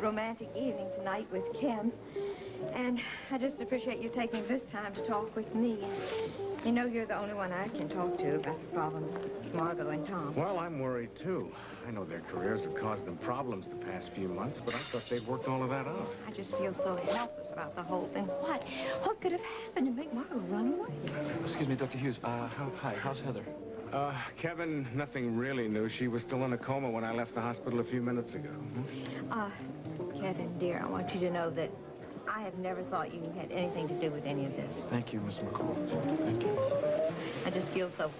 romantic evening tonight with Kim. And I just appreciate you taking this time to talk with me. You know you're the only one I can talk to about the problem with Margot and Tom. Well, I'm worried, too. I know their careers have caused them problems the past few months, but I thought they'd worked all of that out. I just feel so helpless about the whole thing. What could have happened to make Margot run away? Excuse me, Dr. Hughes. Hi, how's Heather? Kevin, nothing really new. She was still in a coma when I left the hospital a few minutes ago. Kevin, dear, I want you to know that I have never thought you had anything to do with any of this. Thank you, Miss McCall. Thank you. I just feel so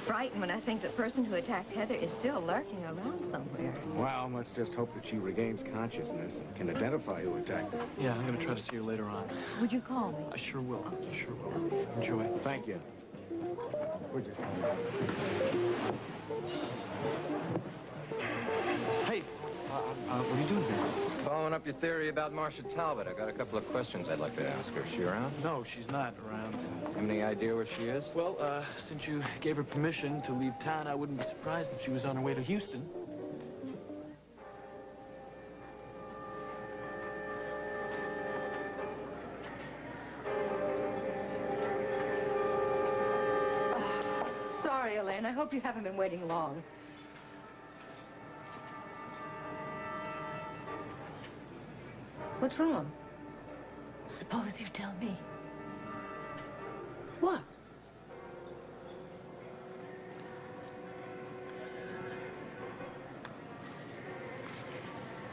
frightened when I think the person who attacked Heather is still lurking around somewhere. Well, let's just hope that she regains consciousness and can identify who attacked her. Yeah, I'm going to try to see her later on. Would you call me? I sure will. I sure will. Enjoy. Thank you. Would you? Hey, what are you doing here? Following up your theory about Marcia Talbot, I got a couple of questions I'd like to ask her. Is she around? No, she's not around. Any idea where she is? Well, since you gave her permission to leave town, I wouldn't be surprised if she was on her way to Houston. Sorry, Elaine. I hope you haven't been waiting long. What's wrong? Suppose you tell me. What?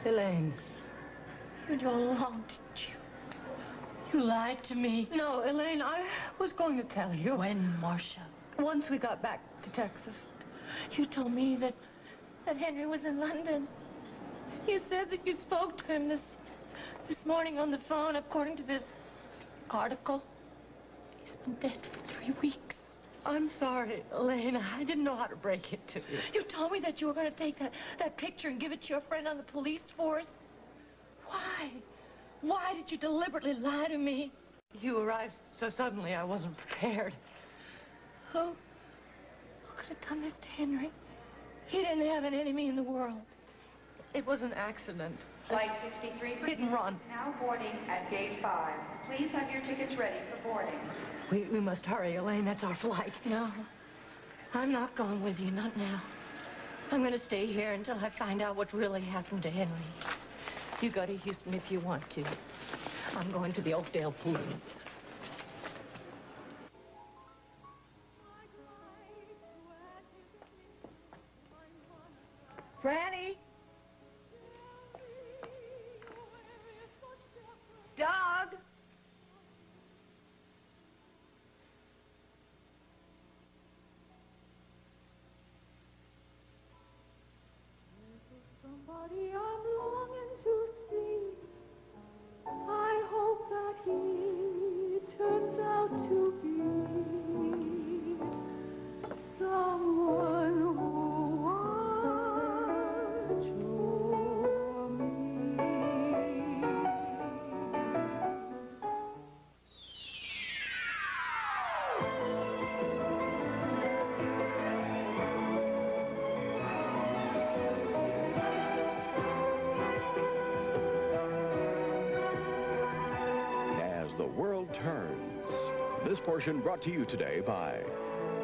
Elaine, you knew all along, didn't you? You lied to me. No, Elaine, I was going to tell you. When, Marcia? Once we got back to Texas, you told me that Henry was in London. You said that you spoke to him this morning on the phone, according to this article. He's been dead for 3 weeks. I'm sorry, Elaine. I didn't know how to break it to you. You told me that you were going to take that picture and give it to your friend on the police force. Why? Why did you deliberately lie to me? You arrived so suddenly I wasn't prepared. Who could have done this to Henry? He didn't have an enemy in the world. It was an accident. Flight 63 Hit and run. Now boarding at gate 5. Please have your tickets ready for boarding. We must hurry, Elaine. That's our flight. No, I'm not going with you, not now. I'm going to stay here until I find out what really happened to Henry. You go to Houston if you want to. I'm going to the Oakdale police. Franny? Dog? Somebody I'm longing to see. I hope that he turns out to be someone who watch over me. As the world turns. This portion brought to you today by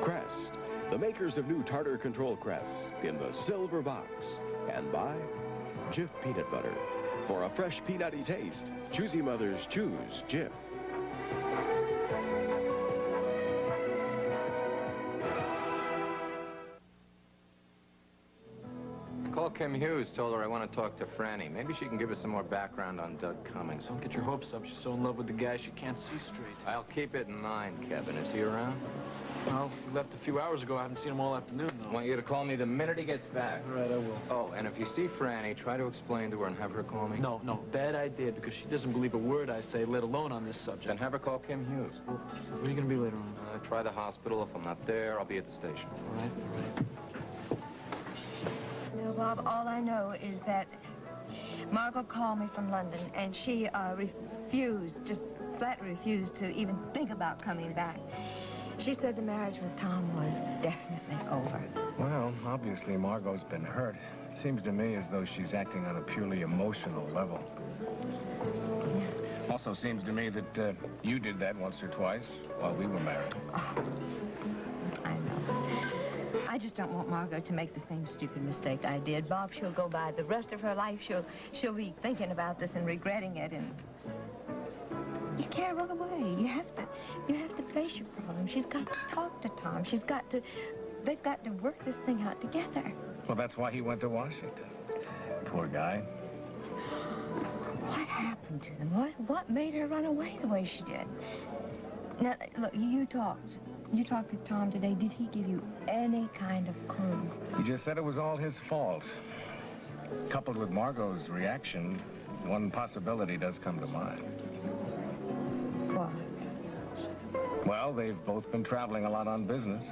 Crest, the makers of new tartar control Crest in the silver box, and by Jif Peanut Butter. For a fresh peanutty taste, choosy mothers choose Jif. Call Kim Hughes, told her I want to talk to Franny. Maybe she can give us some more background on Doug Cummings. Don't get your hopes up. She's so in love with the guy she can't see straight. I'll keep it in mind, Kevin. Is he around? Well, he left a few hours ago. I haven't seen him all afternoon, though. I want you to call me the minute he gets back. All right, I will. Oh, and if you see Franny, try to explain to her and have her call me. No, bad idea, because she doesn't believe a word I say, let alone on this subject. Then have her call Kim Hughes. Well, where are you going to be later on? Try the hospital. If I'm not there, I'll be at the station. All right. No, Bob, all I know is that Margot called me from London, and she refused, just flat refused to even think about coming back. She said the marriage with Tom was definitely over. Well, obviously Margot's been hurt. It seems to me as though she's acting on a purely emotional level. Also seems to me that you did that once or twice while we were married. Oh, I know. I just don't want Margot to make the same stupid mistake I did. Bob, she'll go by the rest of her life. She'll be thinking about this and regretting it, and you can't run away. You have to face your problem. She's got to talk to Tom. They've got to work this thing out together. Well, that's why he went to Washington. Poor guy. What happened to them? What made her run away the way she did? Now, look, you talked with Tom today. Did he give you any kind of clue? He just said it was all his fault. Coupled with Margot's reaction, one possibility does come to mind. What? Well, they've both been traveling a lot on business.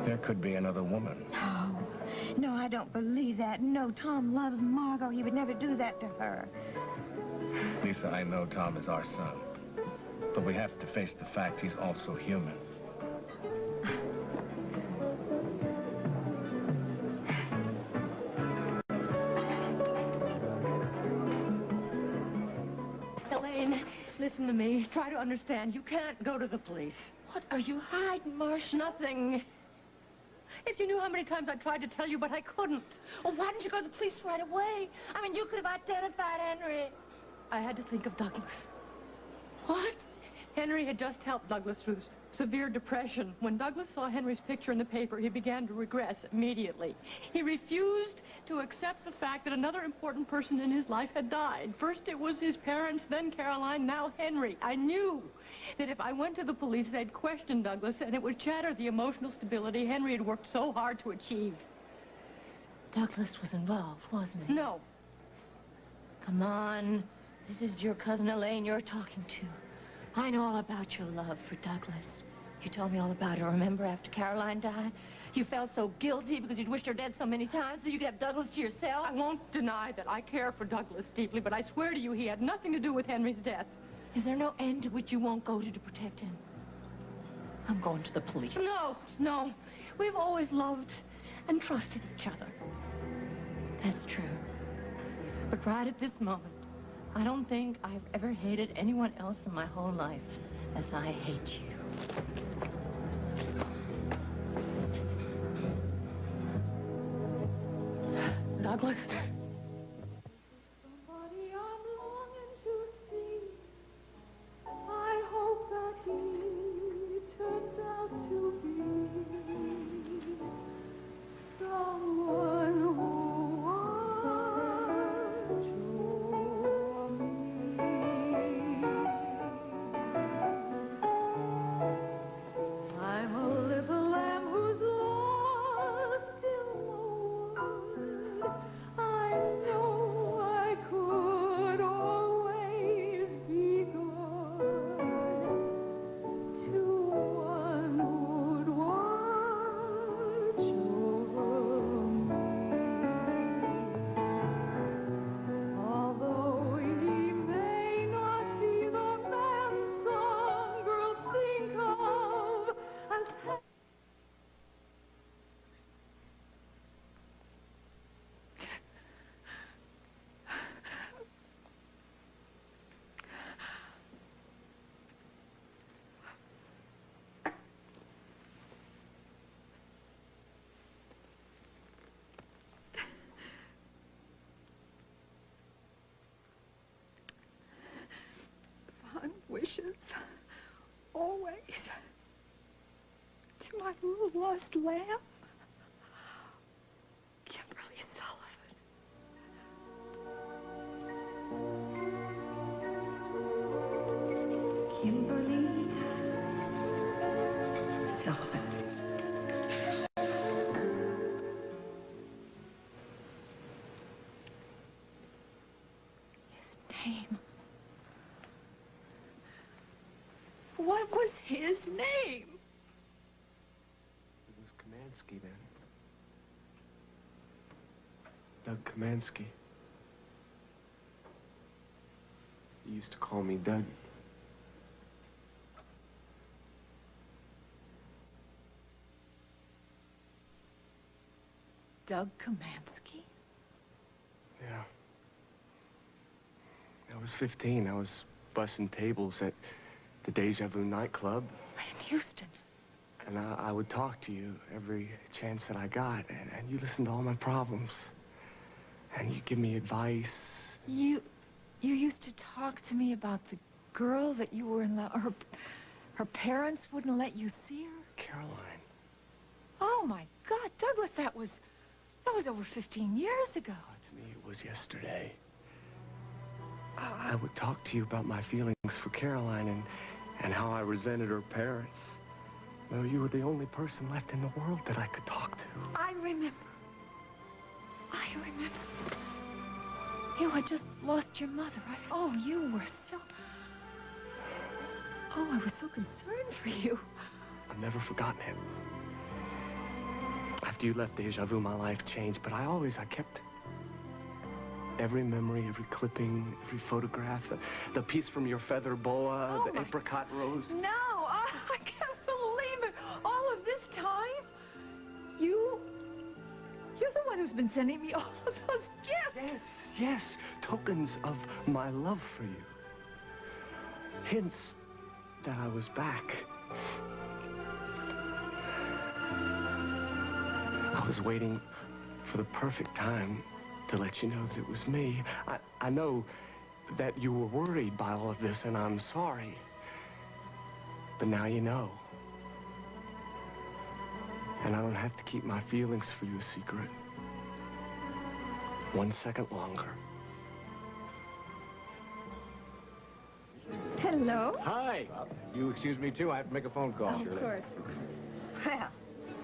There could be another woman. No, I don't believe that. No, Tom loves Margot. He would never do that to her. Lisa, I know Tom is our son. But we have to face the fact he's also human. Elaine, listen to me. Try to understand. You can't go to the police. What are you hiding, Marsh? Nothing. If you knew how many times I tried to tell you, but I couldn't. Well, why didn't you go to the police right away? I mean, you could have identified Henry. I had to think of Douglas. What? Henry had just helped Douglas through severe depression. When Douglas saw Henry's picture in the paper, he began to regress immediately. He refused to accept the fact that another important person in his life had died. First it was his parents, then Caroline, now Henry. I knew that if I went to the police, they'd question Douglas, and it would shatter the emotional stability Henry had worked so hard to achieve. Douglas was involved, wasn't he? No. Come on. This is your cousin Elaine you're talking to. I know all about your love for Douglas. You told me all about it, remember, after Caroline died? You felt so guilty because you'd wished her dead so many times that you could have Douglas to yourself. I won't deny that I care for Douglas deeply, but I swear to you he had nothing to do with Henry's death. Is there no end to which you won't go to protect him? I'm going to the police. No. We've always loved and trusted each other. That's true. But right at this moment, I don't think I've ever hated anyone else in my whole life as I hate you. Douglas. Somebody I'm longing to see. I hope that he turns out to be someone who adore me. I'm a little lamb who's lost in the wood. I know I could always be good to one who'd watch over me. Although he may not be the man some girls think of as fond wishes, always, to my little lost lamb, Kimberly Sullivan. Kimberly Sullivan. His name. What was his name? It was Kamansky then. Doug Kamansky. He used to call me Doug. Doug Kamansky? Yeah. I was 15. I was bussing tables at the Deja Vu nightclub. In Houston. And I would talk to you every chance that I got. And you listened to all my problems. And you give me advice. You used to talk to me about the girl that you were in love... Her parents wouldn't let you see her? Caroline. Oh, my God, Douglas, that was over 15 years ago. To me, it was yesterday. I would talk to you about my feelings for Caroline and how I resented her parents. Well, you were the only person left in the world that I could talk to. I remember. You had just lost your mother. You were so... Oh, I was so concerned for you. I've never forgotten him. After you left Deja Vu, my life changed, but I kept every memory, every clipping, every photograph, the piece from your feather boa, the apricot rose. No, I can't believe it. All of this time, you're the one who's been sending me all of those gifts. Yes, tokens of my love for you. Hints that I was back. I was waiting for the perfect time to let you know that it was me. I know that you were worried by all of this, and I'm sorry. But now you know. And I don't have to keep my feelings for you a secret. 1 second longer. Hello? Hi. You excuse me, too? I have to make a phone call. Of course. Well,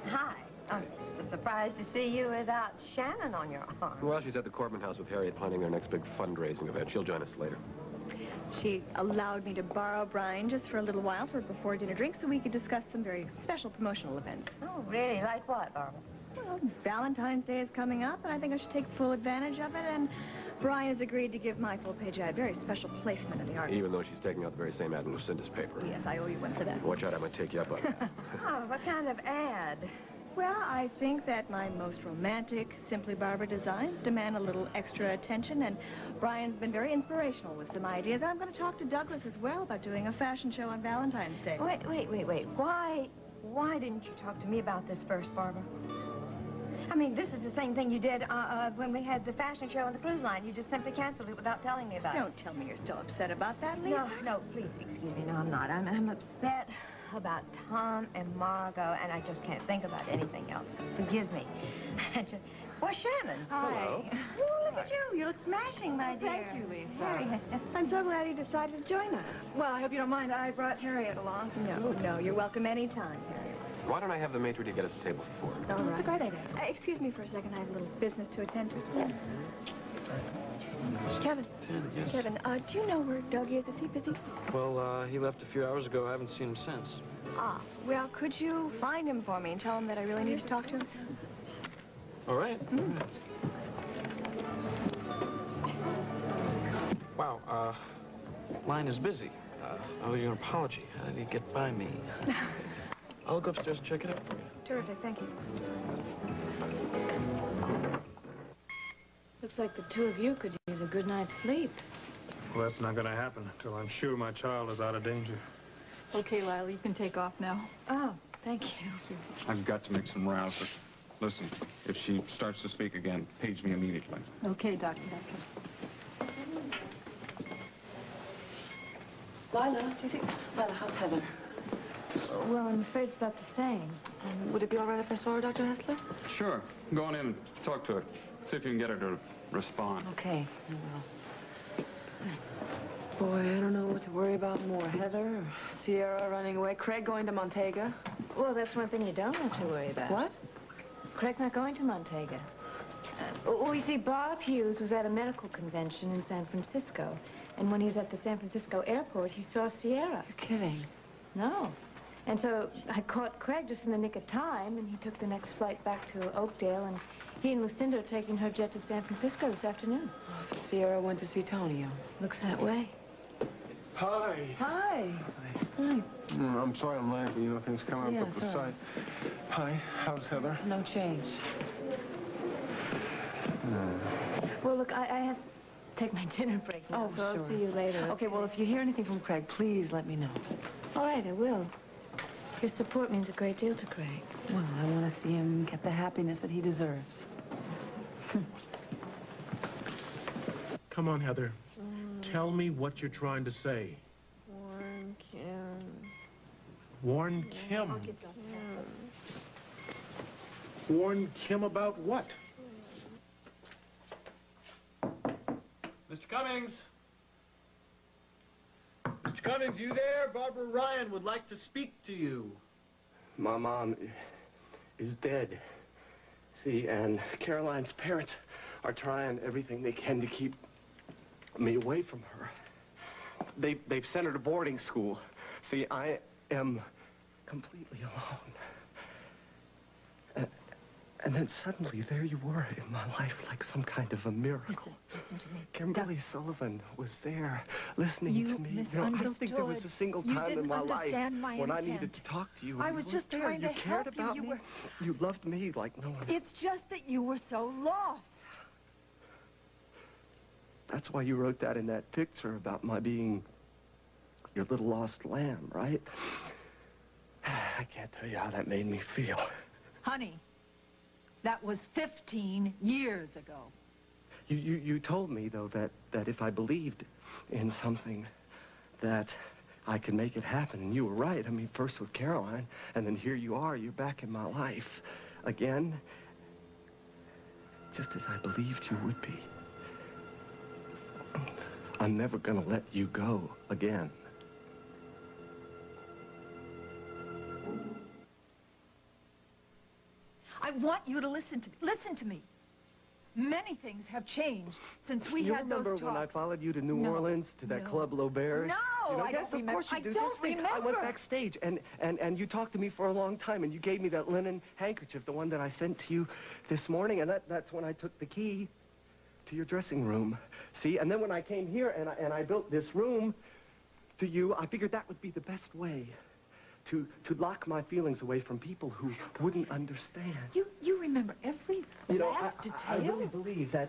hi. I'm surprised to see you without Shannon on your arm. Well, she's at the Corbin House with Harriet planning their next big fundraising event. She'll join us later. She allowed me to borrow Brian just for a little while for before dinner drinks so we could discuss some very special promotional events. Oh, really? Like what, Barbara? Well, Valentine's Day is coming up, and I think I should take full advantage of it, and Brian has agreed to give my full-page ad very special placement in the article. Even though she's taking out the very same ad in Lucinda's paper. Yes, I owe you one for that. Watch out, I might take you up on it. Oh, what kind of ad? Well, I think that my most romantic Simply Barbara designs demand a little extra attention, and Brian's been very inspirational with some ideas. I'm going to talk to Douglas as well about doing a fashion show on Valentine's Day. Wait. Why didn't you talk to me about this first, Barbara? I mean, this is the same thing you did when we had the fashion show on the cruise line. You just simply canceled it without telling me about it. Don't tell me you're still upset about that, Lisa. No, please, excuse me. No, I'm not. I'm upset about Tom and Margot, and I just can't think about anything else. Forgive me. Where's Shannon? Hi. Oh, look at you. You look smashing, my dear. Thank you, Lisa. Harriet. I'm so glad you decided to join us. Well, I hope you don't mind. I brought Harriet along. No, you're welcome anytime, Harriet. Why don't I have the maitre d' get us a table for four? All right. That's a great idea. Excuse me for a second. I have a little business to attend to. Kevin. Yes. Kevin, do you know where Doug is? Is he busy? Well, he left a few hours ago. I haven't seen him since. Well, could you find him for me and tell him that I really need to talk to him? All right. Wow, line is busy. I owe you an apology. How did you get by me? I'll go upstairs and check it out for you. Terrific, thank you. Looks like the two of you could use a good night's sleep. Well, that's not going to happen until I'm sure my child is out of danger. Okay, Lila, you can take off now. Oh, thank you. I've got to make some rouse. Listen, if she starts to speak again, page me immediately. Okay, Doctor. Lila, do you think... Lila, how's Heather? Well, I'm afraid it's about the same. Would it be all right if I saw her, Dr. Hessler? Sure. Go on in and talk to her. See if you can get her to respond. Okay, I will. Boy, I don't know what to worry about more. Heather or Sierra running away. Craig going to Montega. Well, that's one thing you don't have to worry about. What? Craig's not going to Montega. Well, you see, Bob Hughes was at a medical convention in San Francisco. And when he was at the San Francisco airport, he saw Sierra. You're kidding. No. And so I caught Craig just in the nick of time, and he took the next flight back to Oakdale, and he and Lucinda are taking her jet to San Francisco this afternoon. Oh, so Sierra went to see Tonio. Looks that way. Hi. Hi. Hi. I'm sorry I'm late. You know, things come up Yeah, at the sorry. site. Hi, how's Heather? No change. Well, look, I have to take my dinner break now, so I'll see you later. Okay, well, if you hear anything from Craig, please let me know. All right, I will. Your support means a great deal to Craig. Well, I want to see him get the happiness that he deserves. Come on, Heather. Tell me what you're trying to say. Warn Kim. Warn Kim? I'll get Dr. Warn Kim about what? Mr. Cummings! Mr. Cummings, you there? Barbara Ryan would like to speak to you. My mom is dead. See, and Caroline's parents are trying everything they can to keep me away from her. They've sent her to boarding school. See, I am completely alone. And then suddenly, there you were in my life like some kind of a miracle. Listen to me. Kimberly Sullivan was there, listening to me. I don't think there was a single time in my life when I needed to talk to you. I was just trying to help you. You cared about me. You loved me like no one. It's just that you were so lost. That's why you wrote that in that picture about my being your little lost lamb, right? I can't tell you how that made me feel. Honey, that was 15 years ago. You told me, though, that if I believed in something, that I could make it happen. And you were right. I mean, first with Caroline, and then here you are. You're back in my life again, just as I believed you would be. I'm never going to let you go again. I want you to listen to me. Listen to me. Many things have changed since we You had those remember talks. when I followed you to New Orleans, to that Club L'Auberge? No, you know, I yes, don't remember. Of course you do. I don't Just think, I remember. went backstage, and you talked to me for a long time, and you gave me that linen handkerchief, the one that I sent to you this morning, and that's when I took the key to your dressing room. See, and then when I came here and I built this room to you, I figured that would be the best way to lock my feelings away from people who wouldn't understand. You remember every last detail? I really believe that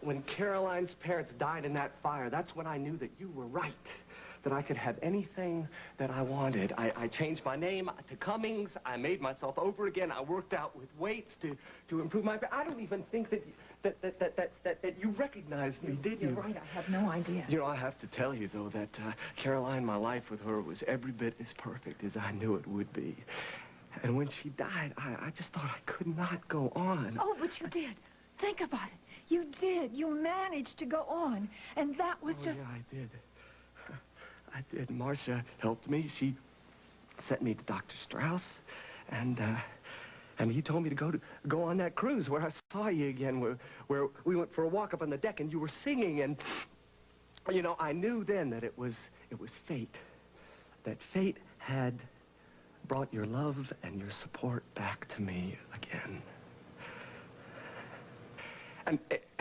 when Caroline's parents died in that fire, that's when I knew that you were right, that I could have anything that I wanted. I changed my name to Cummings. I made myself over again. I worked out with weights to improve my... I don't even think that you recognized me, did you? You're right. I have no idea. You know, I have to tell you, though, that Caroline, my life with her was every bit as perfect as I knew it would be. And when she died, I just thought I could not go on. Oh, but you did. Think about it. You did. You managed to go on. And that was just... Yeah, I did. I did. Marcia helped me. She sent me to Dr. Strauss, and he told me to go on that cruise where I saw you again, where we went for a walk up on the deck, and you were singing, and you know, I knew then that it was fate, that fate had brought your love and your support back to me again. And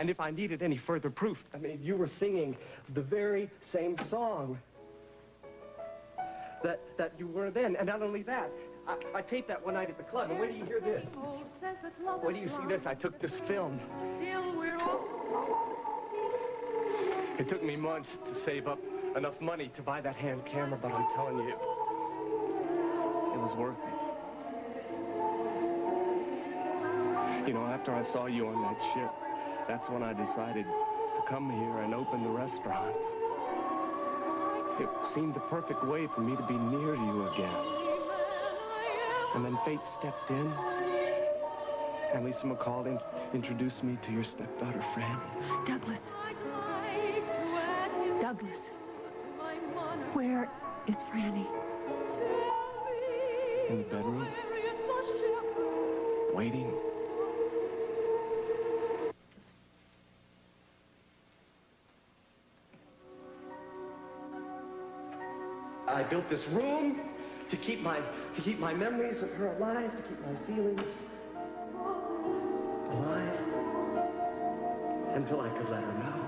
if I needed any further proof, I mean, you were singing the very same song that you were then. And not only that, I taped that one night at the club, and wait till you hear this. Wait till you see this. I took this film. It took me months to save up enough money to buy that hand camera, but I'm telling you, it was worth it. You know, after I saw you on that ship, that's when I decided to come here and open the restaurant. It seemed the perfect way for me to be near you again. And then fate stepped in, and Lisa McCall introduced me to your stepdaughter, Fran. Douglas. Douglas. Where is Franny? In the bedroom, waiting. I built this room to keep my memories of her alive, to keep my feelings alive, until I could let her know.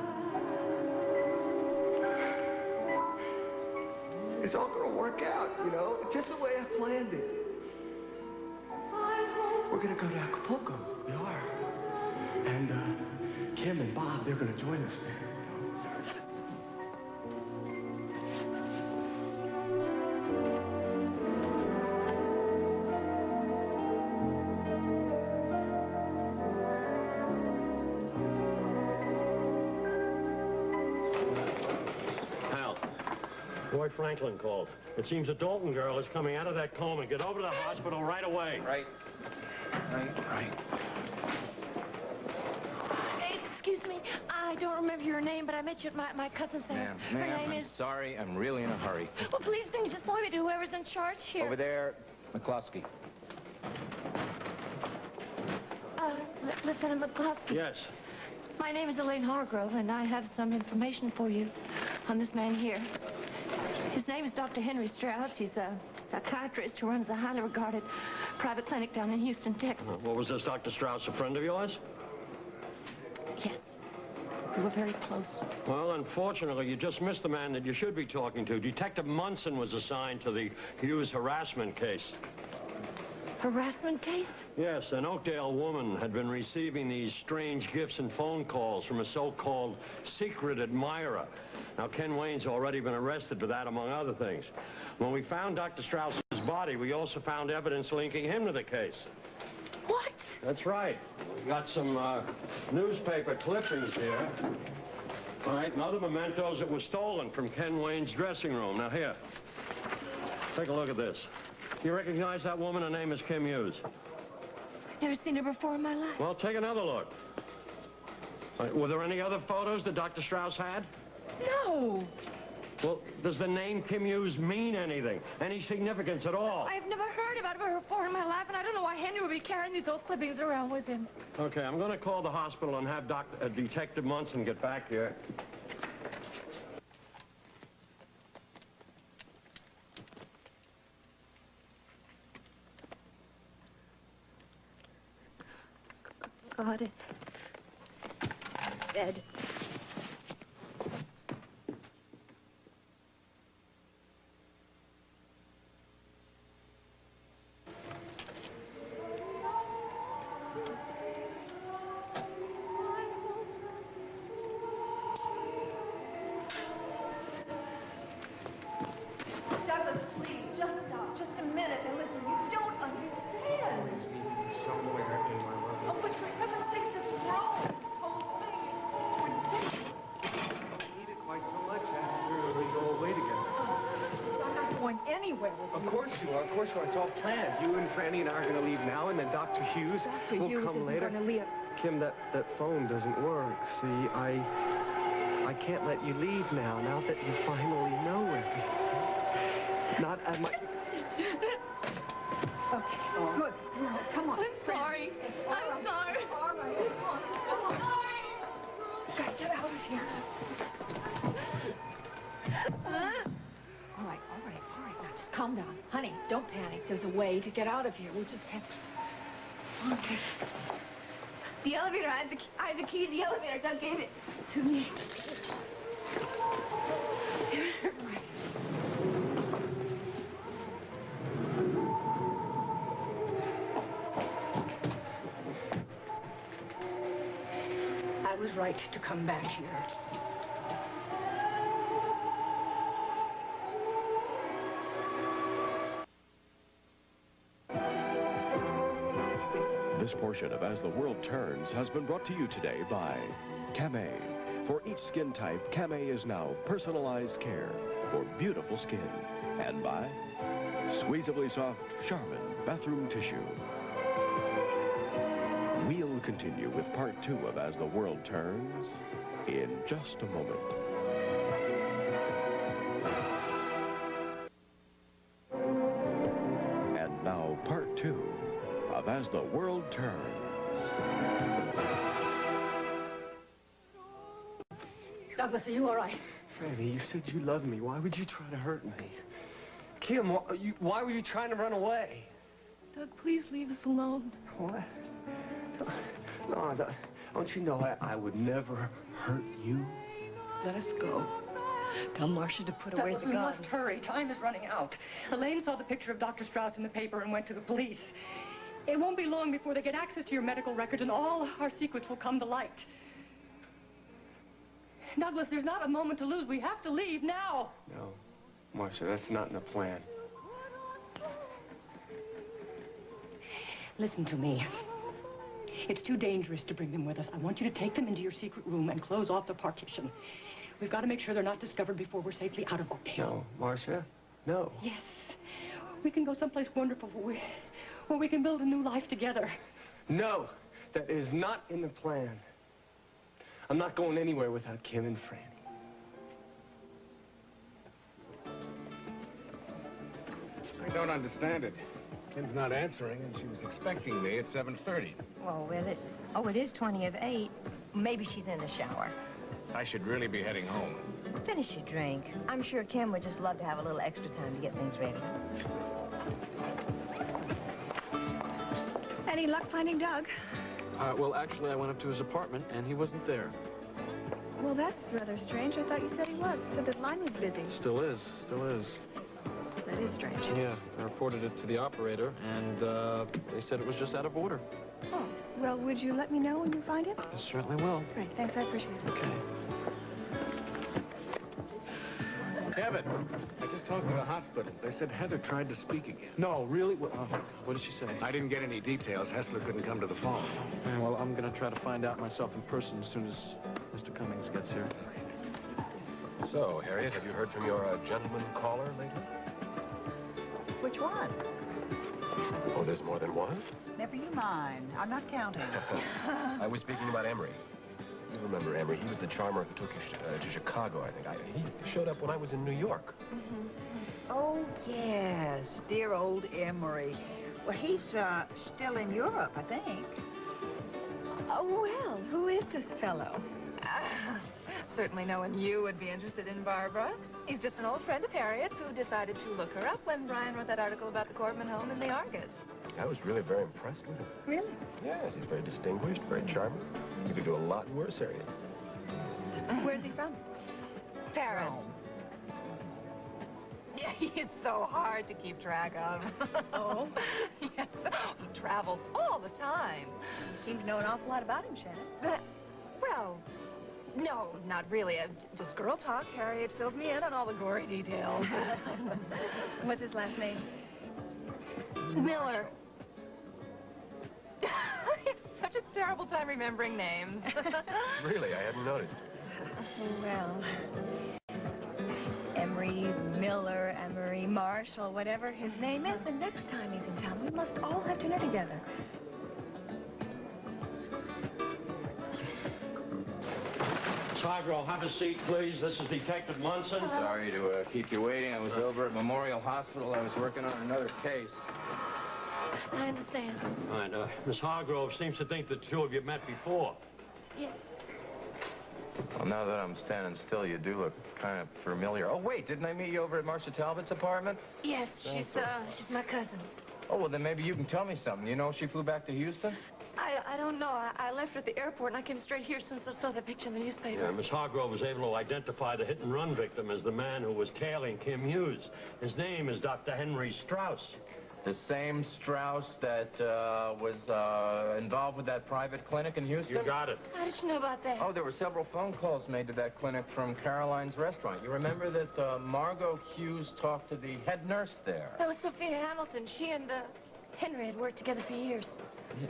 It's all gonna work out, you know, just the way I planned it. We're gonna go to Acapulco. We are. And Kim and Bob, they're going to join us there. Boy Franklin called. It seems a Dalton girl is coming out of that coma. Get over to the hospital right away. Right. Excuse me, I don't remember your name, but I met you at my cousin's house. Her name I'm is... sorry. I'm really in a hurry. Well, please, can you just point me to whoever's in charge here? Over there, McCloskey. Lieutenant McCloskey. Yes. My name is Elaine Hargrove, and I have some information for you on this man here. His name is Dr. Henry Strauss. He's a psychiatrist who runs a highly regarded private clinic down in Houston, Texas. What was this, Dr. Strauss, a friend of yours? Yes. We were very close. Well, unfortunately, you just missed the man that you should be talking to. Detective Munson was assigned to the Hughes harassment case. Harassment case? Yes, an Oakdale woman had been receiving these strange gifts and phone calls from a so-called secret admirer. Now, Ken Wayne's already been arrested for that, among other things. When we found Dr. Strauss's body, we also found evidence linking him to the case. What? That's right. We got some newspaper clippings here. All right, and other mementos that were stolen from Ken Wayne's dressing room. Now, here. Take a look at this. You recognize that woman? Her name is Kim Hughes. Never seen her before in my life. Well, take another look. Were there any other photos that Dr. Strauss had? No. Well, does the name Kim Hughes mean anything? Any significance at all? I've never heard about her before in my life, and I don't know why Henry would be carrying these old clippings around with him. Okay, I'm going to call the hospital and have Detective Munson get back here. Got it. Dead. Douglas, please, just stop. Just a minute and listen. You don't understand. Somewhere in my life. Oh, but for heaven's sakes, this wrong. This whole thing, it's ridiculous. I hate it quite so much after we go away together. I'm not going anywhere with you. Of course you are. Of course you are. It's all planned. You and Franny and I are going to leave now, and then Dr. Hughes will come later. Dr. Hughes isn't going to leave. Kim, that phone doesn't work. See, I can't let you leave now that you finally know everything. Not at my... Okay, good. Now, come on. I'm sorry. I'm sorry. All right, come on. Gotta get out of here. All right. Now, just calm down. Honey, don't panic. There's a way to get out of here. We'll just have to... Okay. The elevator, I have the key to the elevator. Doug gave it to me. I was right to come back here. This portion of As the World Turns has been brought to you today by Camay. For each skin type, Camay is now personalized care for beautiful skin. And by Squeezably Soft Charmin Bathroom Tissue. We'll continue with part 2 of As the World Turns in just a moment. And now part 2 of As the World Turns. Douglas, are you all right? Franny, you said you loved me. Why would you try to hurt me? Kim, why were you trying to run away? Doug, please leave us alone. What? No, don't you know I would never hurt you? Let us go. Tell Marcia to put away the gun. We must hurry. Time is running out. Elaine saw the picture of Dr. Strauss in the paper and went to the police. It won't be long before they get access to your medical records, and all our secrets will come to light. Douglas, there's not a moment to lose. We have to leave now. No, Marcia, that's not in the plan. Listen to me. It's too dangerous to bring them with us. I want you to take them into your secret room and close off the partition. We've got to make sure they're not discovered before we're safely out of Oakdale. No, Marcia, no. Yes. We can go someplace wonderful where we can build a new life together. No, that is not in the plan. I'm not going anywhere without Kim and Franny. I don't understand it. Kim's not answering, and she was expecting me at 7:30. Well, it is 20 of 8. Maybe she's in the shower. I should really be heading home. Finish your drink. I'm sure Kim would just love to have a little extra time to get things ready. Any luck finding Doug? Well, actually, I went up to his apartment, and he wasn't there. Well, that's rather strange. I thought you said he was. Said the line was busy. Still is. Still is. That is strange. Yeah, I reported it to the operator, and they said it was just out of order. Oh, well, would you let me know when you find him? I certainly will. Great, thanks. I appreciate it. Okay. Kevin, I just talked to the hospital. They said Heather tried to speak again. No, really? What did she say? I didn't get any details. Hessler couldn't come to the phone. Yeah, well, I'm going to try to find out myself in person as soon as Mr. Cummings gets here. So, Harriet, have you heard from your gentleman caller lately? Which one? Oh, there's more than one? Never you mind. I'm not counting. I was speaking about Emery. You remember Emery. He was the charmer who took you to Chicago, I think. He showed up when I was in New York. Oh, yes. Dear old Emery. Well, he's still in Europe, I think. Oh, well, who is this fellow? Certainly no one you would be interested in, Barbara. He's just an old friend of Harriet's who decided to look her up when Brian wrote that article about the Corbin home in the Argus. I was really very impressed with him. Really? Yes, he's very distinguished, very charming. He could do a lot worse, Harriet. Where's he from? Paris. Yeah, it's so hard to keep track of. Oh? Yes. He travels all the time. You seem to know an awful lot about him, Shannon. Well, no, not really. Just girl talk. Harriet fills me in on all the gory details. What's his last name? Miller. It's such a terrible time remembering names. Really? I hadn't noticed. Well, Emery, Miller, Emery, Marshall, whatever his name is, the next time he's in town, we must all have dinner together. Hargrove, have a seat, please. This is Detective Munson. Sorry to keep you waiting. I was over at Memorial Hospital. I was working on another case. I understand. All right, Miss Hargrove seems to think the two of you met before. Yes. Well, now that I'm standing still, you do look kind of familiar. Oh, wait, didn't I meet you over at Marcia Talbot's apartment? Yes, she's my cousin. Oh, well, then maybe you can tell me something. You know she flew back to Houston? I don't know. I left her at the airport, and I came straight here as soon as I saw the picture in the newspaper. Yeah, Miss Hargrove was able to identify the hit-and-run victim as the man who was tailing Kim Hughes. His name is Dr. Henry Strauss. The same Strauss that was involved with that private clinic in Houston? You got it. How did you know about that? Oh, there were several phone calls made to that clinic from Caroline's restaurant. You remember that Margot Hughes talked to the head nurse there? That was Sophia Hamilton. She and Henry had worked together for years.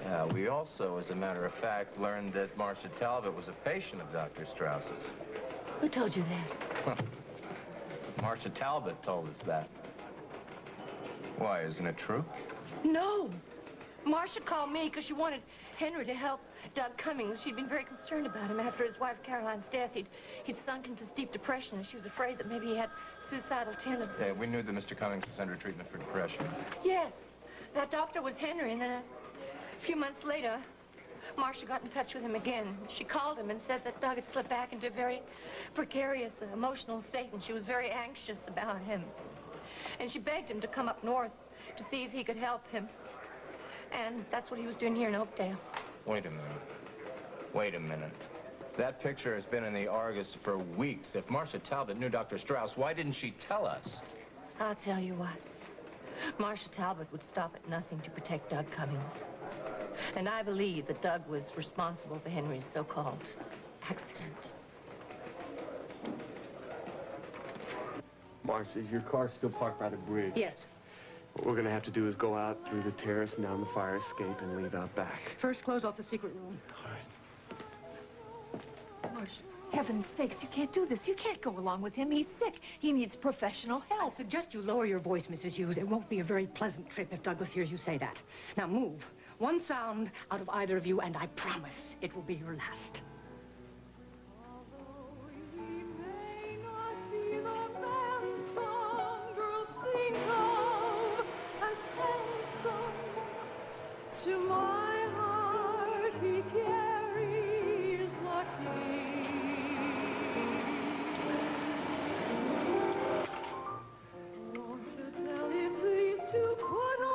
Yeah, we also, as a matter of fact, learned that Marcia Talbot was a patient of Dr. Strauss's. Who told you that? Marcia Talbot told us that. Why, isn't it true? No. Marcia called me because she wanted Henry to help Doug Cummings. She'd been very concerned about him after his wife Caroline's death. He'd sunk into deep depression, and she was afraid that maybe he had suicidal tendencies. Yeah, we knew that Mr. Cummings was under treatment for depression. Yes. That doctor was Henry, and then a few months later, Marcia got in touch with him again. She called him and said that Doug had slipped back into a very precarious emotional state, and she was very anxious about him. And she begged him to come up north to see if he could help him. And that's what he was doing here in Oakdale. Wait a minute. Wait a minute. That picture has been in the Argus for weeks. If Marcia Talbot knew Dr. Strauss, why didn't she tell us? I'll tell you what. Marcia Talbot would stop at nothing to protect Doug Cummings. And I believe that Doug was responsible for Henry's so-called accident. Marcia, is your car still parked by the bridge? Yes. What we're going to have to do is go out through the terrace and down the fire escape and leave out back. First, close off the secret room. All right. Marcia, heaven's sakes, you can't do this. You can't go along with him. He's sick. He needs professional help. I suggest you lower your voice, Mrs. Hughes. It won't be a very pleasant trip if Douglas hears you say that. Now move. One sound out of either of you, and I promise it will be your last. To my heart he carries the key. Won't you tell him please to put on...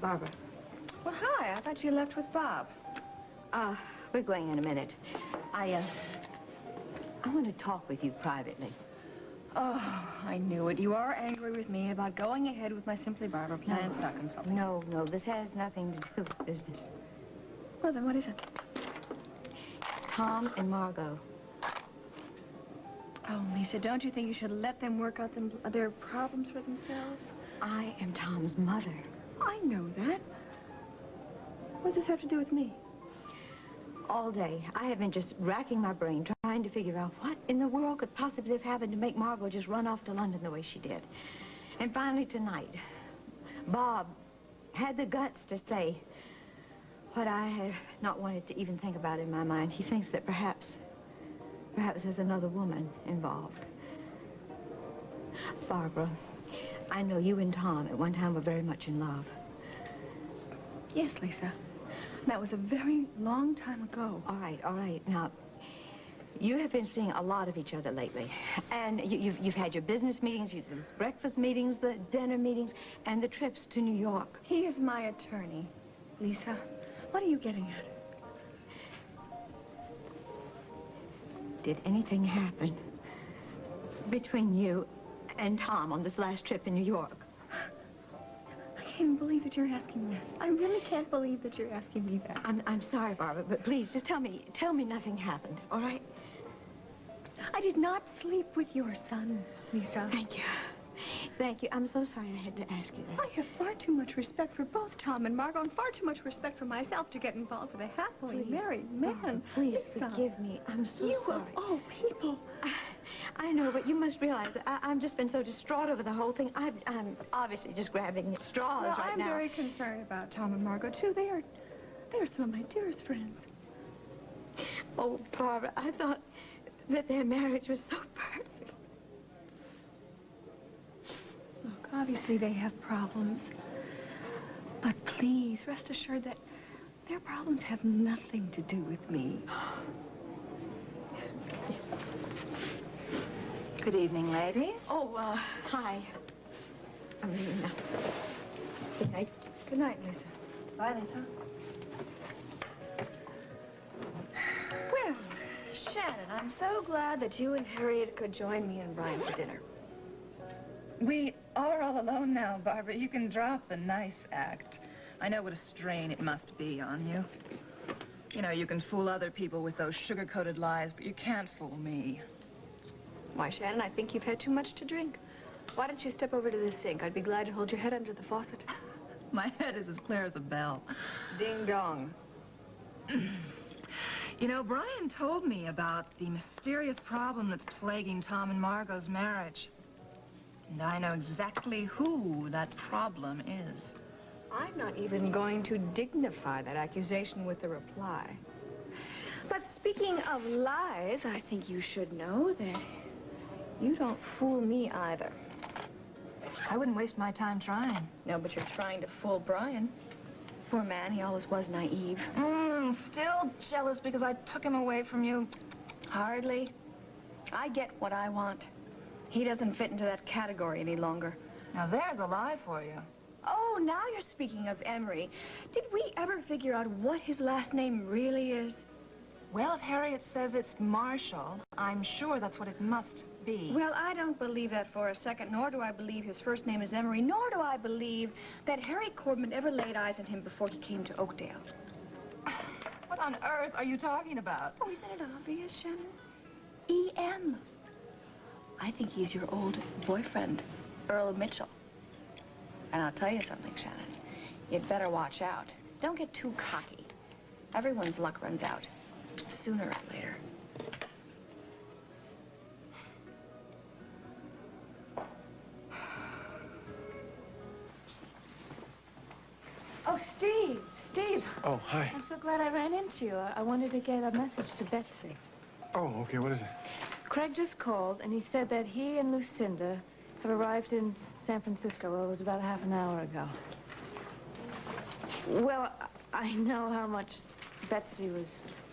Barbara. Well, hi. I thought you left with Bob. We're going in a minute. I want to talk with you privately. Oh, I knew it. You are angry with me about going ahead with my Simply Barbara plans without consulting. No, this has nothing to do with business. Well, then what is it? It's Tom and Margot. Oh, Lisa, don't you think you should let them work out their problems for themselves? I am Tom's mother. I know that. What does this have to do with me? All day, I have been just racking my brain trying to figure out what in the world could possibly have happened to make Margot just run off to London the way she did. And finally tonight, Bob had the guts to say what I have not wanted to even think about in my mind. He thinks that perhaps there's another woman involved. Barbara, I know you and Tom at one time were very much in love. Yes, Lisa. That was a very long time ago. All right. Now, you have been seeing a lot of each other lately. And you've had your business meetings, the breakfast meetings, the dinner meetings, and the trips to New York. He is my attorney. Lisa, what are you getting at? Did anything happen between you and Tom on this last trip in New York? I can't believe that you're asking me that. I really can't believe that you're asking me that. I'm sorry, Barbara, but please, just tell me nothing happened, all right? I did not sleep with your son, Lisa. Thank you. Thank you. I'm so sorry I had to ask you that. I have far too much respect for both Tom and Margot, and far too much respect for myself to get involved with a happily married man. Barbara, please Lisa, forgive me. I'm so you sorry. of all people. I know, but you must realize that I've just been so distraught over the whole thing. I'm obviously just grabbing at straws right now. I'm very concerned about Tom and Margot, too. They are some of my dearest friends. Oh, Barbara, I thought that their marriage was so perfect. Look, obviously they have problems. But please, rest assured that their problems have nothing to do with me. Good evening, ladies. Oh, hi. I'm leaving now. Good night. Good night, Lisa. Bye, Lisa. Well, Shannon, I'm so glad that you and Harriet could join me and Brian for dinner. We are all alone now, Barbara. You can drop the nice act. I know what a strain it must be on you. You know, you can fool other people with those sugar-coated lies, but you can't fool me. Why, Shannon, I think you've had too much to drink. Why don't you step over to the sink? I'd be glad to hold your head under the faucet. My head is as clear as a bell. Ding dong. You know, Brian told me about the mysterious problem that's plaguing Tom and Margot's marriage. And I know exactly who that problem is. I'm not even going to dignify that accusation with a reply. But speaking of lies, I think you should know that you don't fool me either. I wouldn't waste my time trying. No, but you're trying to fool Brian. Poor man, he always was naive. Still jealous because I took him away from you? Hardly. I get what I want. He doesn't fit into that category any longer. Now there's a lie for you. Oh, now you're speaking of Emery. Did we ever figure out what his last name really is? Well, if Harriet says it's Marshall, I'm sure that's what it must be. Well, I don't believe that for a second, nor do I believe his first name is Emery, nor do I believe that Harry Corbin ever laid eyes on him before he came to Oakdale. What on earth are you talking about? Oh, isn't it obvious, Shannon? E.M. I think he's your old boyfriend, Earl Mitchell. And I'll tell you something, Shannon. You'd better watch out. Don't get too cocky. Everyone's luck runs out, sooner or later. Oh, Steve! Steve! Oh, hi. I'm so glad I ran into you. I wanted to get a message to Betsy. Oh, okay, what is it? Craig just called, and he said that he and Lucinda have arrived in San Francisco. Well, it was about half an hour ago. Well, I know how much Betsy was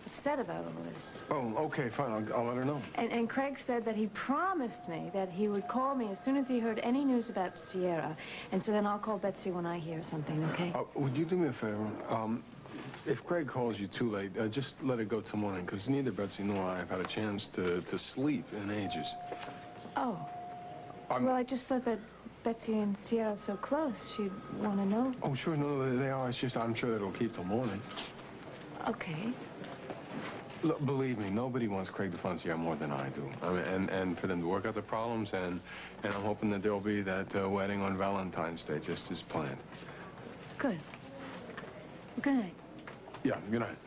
upset about all this. Oh, okay, fine. I'll let her know. And Craig said that he promised me that he would call me as soon as he heard any news about Sierra. And so then I'll call Betsy when I hear something, okay? Would you do me a favor? If Craig calls you too late, just let it go till morning, because neither Betsy nor I have had a chance to sleep in ages. Oh. Well, I just thought that Betsy and Sierra are so close, she'd want to know. Oh, sure, no, they are. It's just I'm sure that it'll keep till morning. Okay. Look, believe me, nobody wants Craig to find Sierra more than I do. I mean, and for them to work out the problems, and I'm hoping that there'll be that wedding on Valentine's Day, just as planned. Good. Good night. Yeah, good night.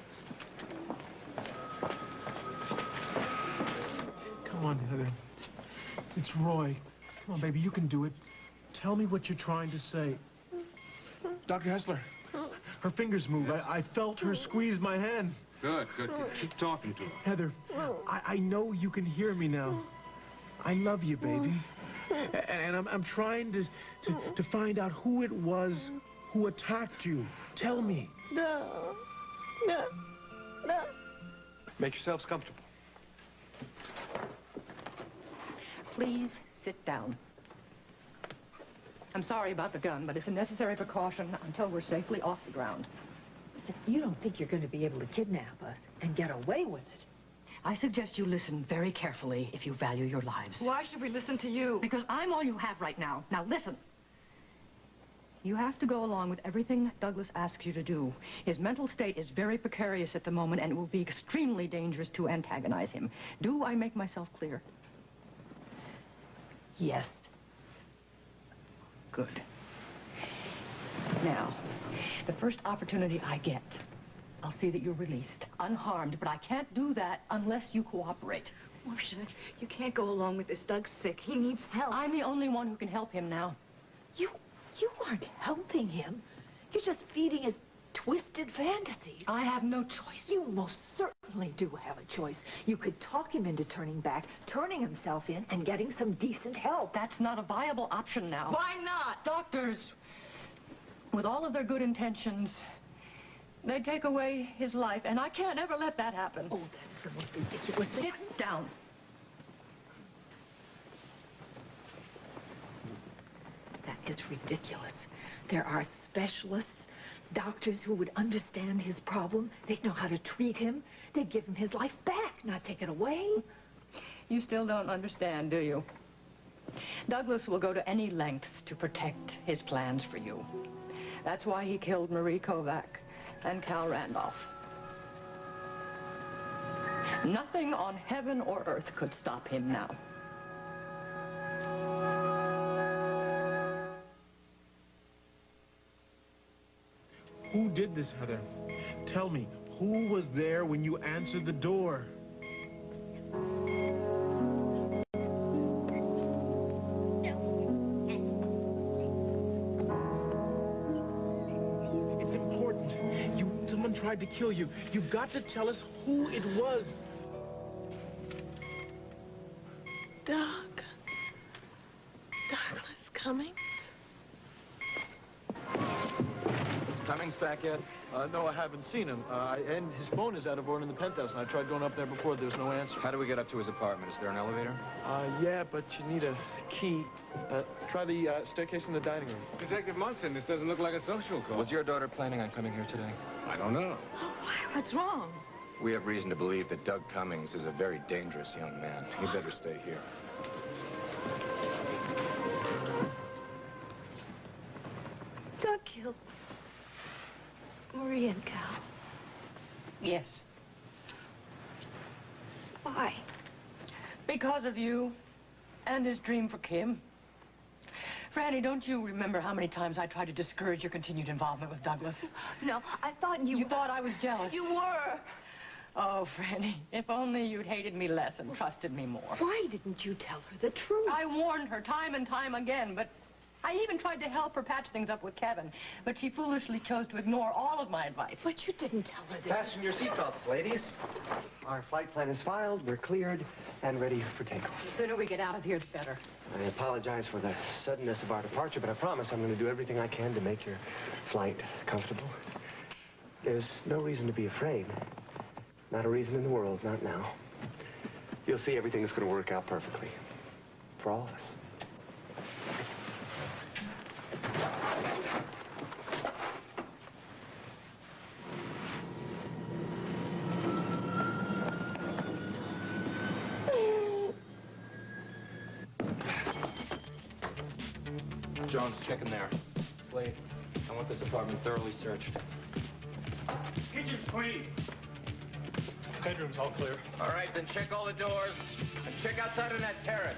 Come on, Heather. It's Roy. Come on, baby, you can do it. Tell me what you're trying to say. Dr. Hessler. Her fingers move. I felt her squeeze my hand. Good. Keep talking to her. Heather, I know you can hear me now. I love you, baby. And I'm trying to find out who it was who attacked you. Tell me. No. Make yourselves comfortable. Please sit down. I'm sorry about the gun, but it's a necessary precaution until we're safely off the ground. Listen, you don't think you're going to be able to kidnap us and get away with it? I suggest you listen very carefully if you value your lives. Why should we listen to you? Because I'm all you have right now. Now listen. You have to go along with everything Douglas asks you to do. His mental state is very precarious at the moment, and it will be extremely dangerous to antagonize him. Do I make myself clear? Yes. Good. Now, the first opportunity I get, I'll see that you're released, unharmed, but I can't do that unless you cooperate. Marcia, you can't go along with this. Doug's sick. He needs help. I'm the only one who can help him now. You aren't helping him. You're just feeding his twisted fantasies. I have no choice. You most certainly do have a choice. You could talk him into turning back, turning himself in, and getting some decent help. That's not a viable option now. Why not? Doctors, with all of their good intentions, they take away his life, and I can't ever let that happen. Oh, that's the most ridiculous thing. Sit down. That is ridiculous. There are specialists, doctors who would understand his problem. They'd know how to treat him. They'd give him his life back, not take it away. You still don't understand, do you? Douglas will go to any lengths to protect his plans for you. That's why he killed Marie Kovac and Cal Randolph. Nothing on heaven or earth could stop him now. Who did this, Heather? Tell me, who was there when you answered the door? It's important. Someone tried to kill you. You've got to tell us who it was. Doug. Douglas Cummings? It's time Cummings back yet? No, I haven't seen him. And his phone is out of order in the penthouse, and I tried going up there before. There's no answer. How do we get up to his apartment? Is there an elevator? Yeah, but you need a key. Try the staircase in the dining room. Detective Munson, this doesn't look like a social call. Was your daughter planning on coming here today? I don't know. Oh, what's wrong? We have reason to believe that Doug Cummings is a very dangerous young man. He better stay here. Doug killed Marie and Cal. Yes. Why? Because of you and his dream for Kim. Franny, don't you remember how many times I tried to discourage your continued involvement with Douglas? No, I thought you... You thought I was jealous. You were. Oh, Franny, if only you'd hated me less and trusted me more. Why didn't you tell her the truth? I warned her time and time again, but I even tried to help her patch things up with Kevin, but she foolishly chose to ignore all of my advice. But you didn't tell her this. Fasten your seatbelts, ladies. Our flight plan is filed, we're cleared, and ready for takeoff. The sooner we get out of here, the better. I apologize for the suddenness of our departure, but I promise I'm going to do everything I can to make your flight comfortable. There's no reason to be afraid. Not a reason in the world, not now. You'll see everything's going to work out perfectly. For all of us. Jones, check in there. Slade, I want this apartment thoroughly searched. Kitchen's clean. Bedroom's all clear. All right, then check all the doors and check outside on that terrace.